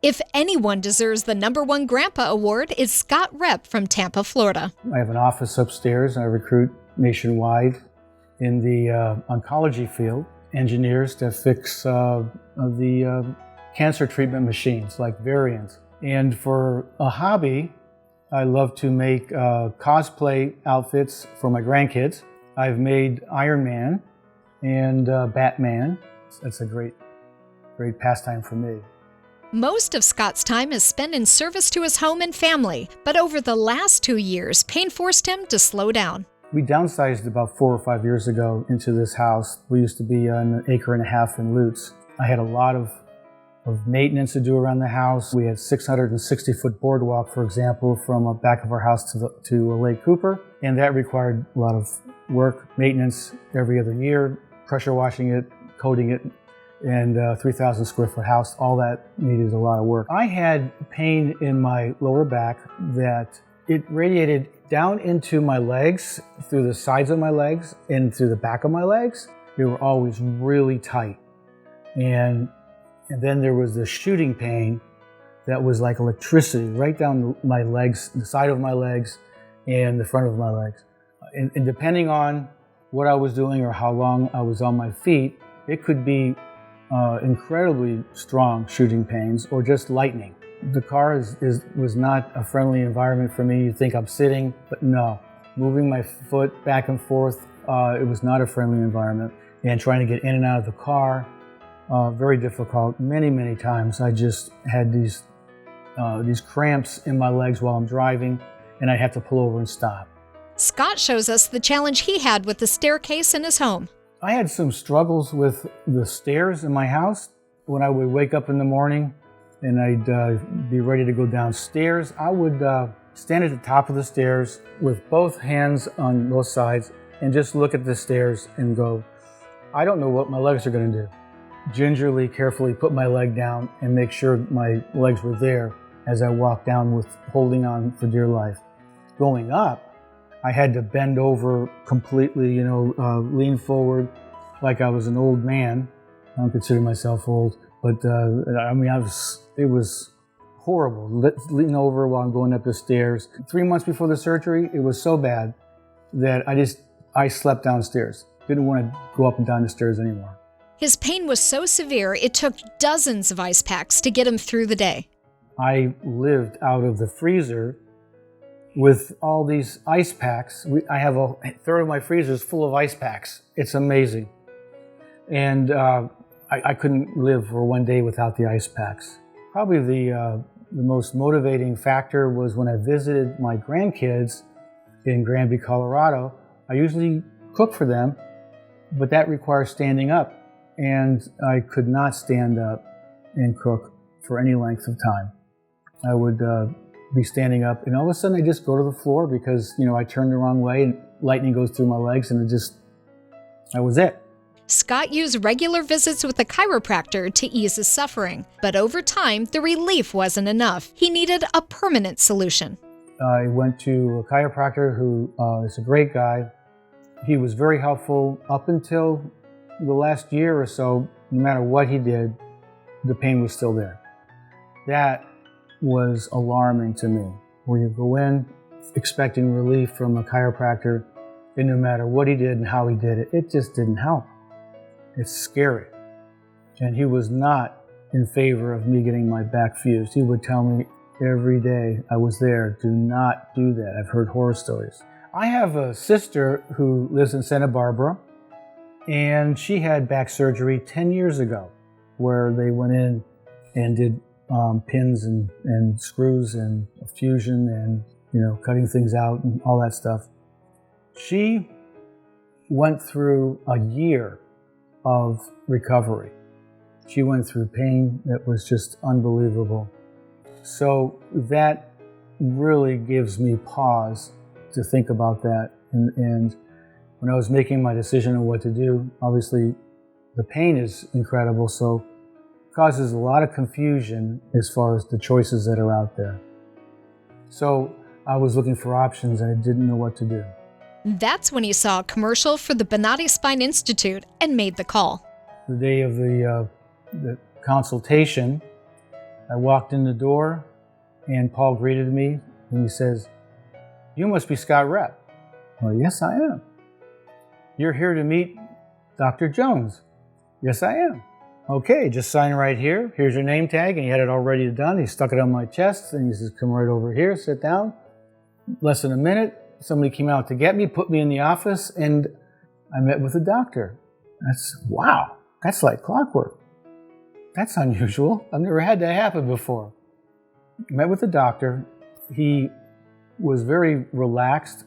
If anyone deserves the #1 Grandpa Award, it's Scott Reph from Tampa, Florida. I have an office upstairs and I recruit nationwide in the oncology field, engineers to fix the cancer treatment machines like Variant. And for a hobby, I love to make cosplay outfits for my grandkids. I've made Iron Man and Batman. That's a great pastime for me. Most of Scott's time is spent in service to his home and family, but over the last 2 years, pain forced him to slow down. We downsized about 4 or 5 years ago into this house. We used to be on 1.5 acres in Lutz. I had a lot of maintenance to do around the house. We had 660-foot boardwalk, for example, from the back of our house to Lake Cooper, and that required a lot of work, maintenance every other year, pressure washing it, coating it, and 3,000 square foot house. All that needed a lot of work. I had pain in my lower back that it radiated down into my legs, through the sides of my legs, and through the back of my legs. They were always really tight. And then there was this shooting pain that was like electricity right down my legs, the side of my legs, and the front of my legs. And depending on what I was doing or how long I was on my feet, it could be incredibly strong shooting pains or just lightning. The car was not a friendly environment for me. You'd think I'm sitting, but no. Moving my foot back and forth, it was not a friendly environment. And trying to get in and out of the car, very difficult. Many times I just had these cramps in my legs while I'm driving, and I'd have to pull over and stop. Scott shows us the challenge he had with the staircase in his home. I had some struggles with the stairs in my house. When I would wake up in the morning and I'd be ready to go downstairs, I would stand at the top of the stairs with both hands on both sides and just look at the stairs and go, I don't know what my legs are going to do. Gingerly, carefully put my leg down and make sure my legs were there as I walked down with holding on for dear life. Going up, I had to bend over completely, lean forward like I was an old man. I don't consider myself old, but it was horrible. Leaning over while I'm going up the stairs. 3 months before the surgery, it was so bad that I slept downstairs. Didn't want to go up and down the stairs anymore. His pain was so severe, it took dozens of ice packs to get him through the day. I lived out of the freezer with all these ice packs. I have a third of my freezer is full of ice packs. It's amazing. And I couldn't live for one day without the ice packs. Probably the most motivating factor was when I visited my grandkids in Granby, Colorado. I usually cook for them, but that requires standing up. And I could not stand up and cook for any length of time. I would be standing up, and all of a sudden I just go to the floor because, I turned the wrong way and lightning goes through my legs, and that was it. Scott used regular visits with a chiropractor to ease his suffering, but over time, the relief wasn't enough. He needed a permanent solution. I went to a chiropractor who is a great guy. He was very helpful up until the last year or so. No matter what he did, the pain was still there. That was alarming to me, where you go in expecting relief from a chiropractor, and no matter what he did and how he did it, it just didn't help. It's scary. And he was not in favor of me getting my back fused. He would tell me every day I was there, do not do that. I've heard horror stories. I have a sister who lives in Santa Barbara, and she had back surgery 10 years ago, where they went in and did pins and screws and fusion and, cutting things out and all that stuff. She went through a year of recovery. She went through pain that was just unbelievable. So that really gives me pause to think about that. And when I was making my decision on what to do, obviously the pain is incredible, so it causes a lot of confusion as far as the choices that are out there. So I was looking for options and I didn't know what to do. That's when he saw a commercial for the Bonati Spine Institute and made the call. The day of the consultation, I walked in the door and Paul greeted me and he says, "You must be Scott Reph." Well, yes, I am. "You're here to meet Dr. Jones." Yes, I am. "Okay, just sign right here. Here's your name tag." And he had it already done. He stuck it on my chest and he says, "Come right over here, sit down." Less than a minute, somebody came out to get me, put me in the office, and I met with the doctor. Wow, that's like clockwork. That's unusual. I've never had that happen before. I met with the doctor. He was very relaxed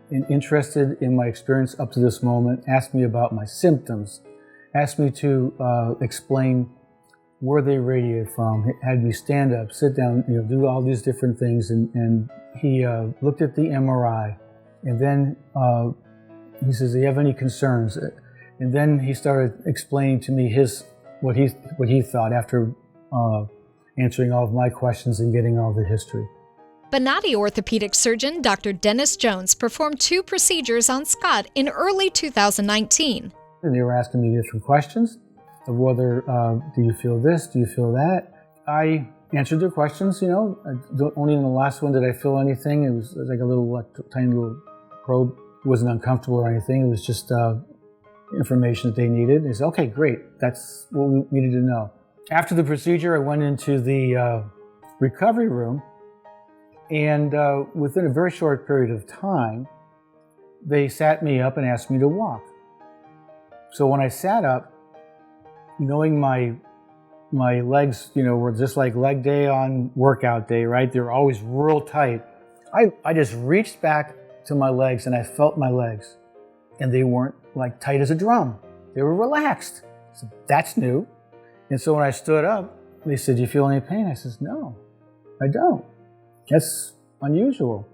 and interested in my experience up to this moment, asked me about my symptoms, asked me to explain where they radiate from, had me stand up, sit down, do all these different things, and he looked at the MRI, and then he says, "Do you have any concerns?" And then he started explaining to me what he thought after answering all of my questions and getting all the history. Bonati orthopedic surgeon Dr. Dennis Jones performed 2 procedures on Scott in early 2019. And they were asking me different questions of whether, do you feel this, do you feel that? I answered their questions, only in the last one did I feel anything. It was like a little tiny little probe. It wasn't uncomfortable or anything. It was just information that they needed. They said, "Okay, great. That's what we needed to know." After the procedure, I went into the recovery room, and within a very short period of time, they sat me up and asked me to walk. So when I sat up, knowing my legs, were just like leg day on workout day, right? They were always real tight. I just reached back to my legs and I felt my legs, and they weren't like tight as a drum. They were relaxed. So that's new. And so when I stood up, they said, "Do you feel any pain?" I says, "No, I don't. That's unusual."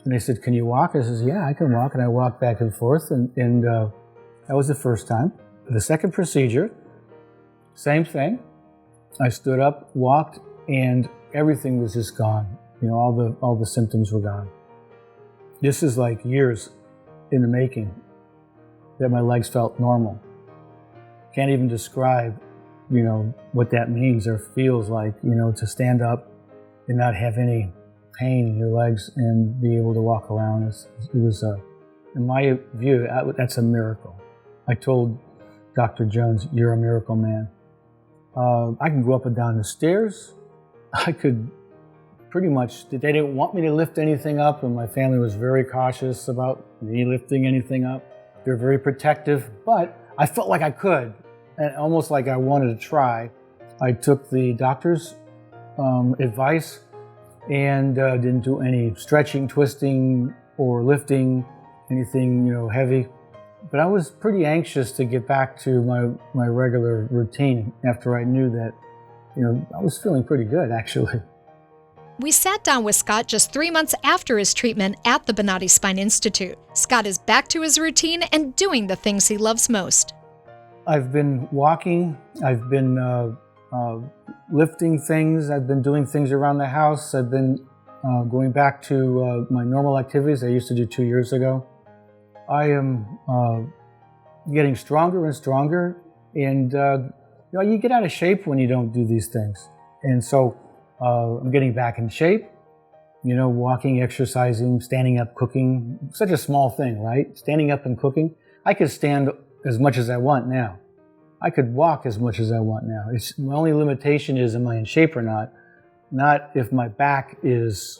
And they said, "Can you walk?" I says, "Yeah, I can walk." And I walked back and forth, and that was the first time. The second procedure, same thing. I stood up, walked, and everything was just gone. All the symptoms were gone. This is like years in the making that my legs felt normal. Can't even describe, what that means or feels like, to stand up and not have any pain in your legs and be able to walk around. It was in my view, that's a miracle. I told Dr. Jones, "You're a miracle man." I can go up and down the stairs. I could pretty much, they didn't want me to lift anything up, and my family was very cautious about me lifting anything up. They're very protective, but I felt like I could, and almost like I wanted to try. I took the doctor's advice and didn't do any stretching, twisting, or lifting anything, heavy. But I was pretty anxious to get back to my regular routine after I knew that, I was feeling pretty good, actually. We sat down with Scott just 3 months after his treatment at the Bonati Spine Institute. Scott is back to his routine and doing the things he loves most. I've been walking. I've been lifting things. I've been doing things around the house. I've been going back to my normal activities I used to do 2 years ago. I am getting stronger and stronger, and you get out of shape when you don't do these things. And so I'm getting back in shape, walking, exercising, standing up, cooking. Such a small thing, right? Standing up and cooking. I could stand as much as I want now. I could walk as much as I want now. My only limitation is, am I in shape or not? Not if my back is,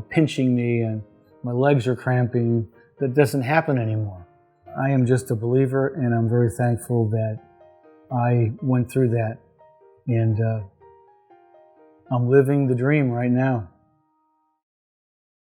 pinching me and my legs are cramping. That doesn't happen anymore. I am just a believer, and I'm very thankful that I went through that. And I'm living the dream right now.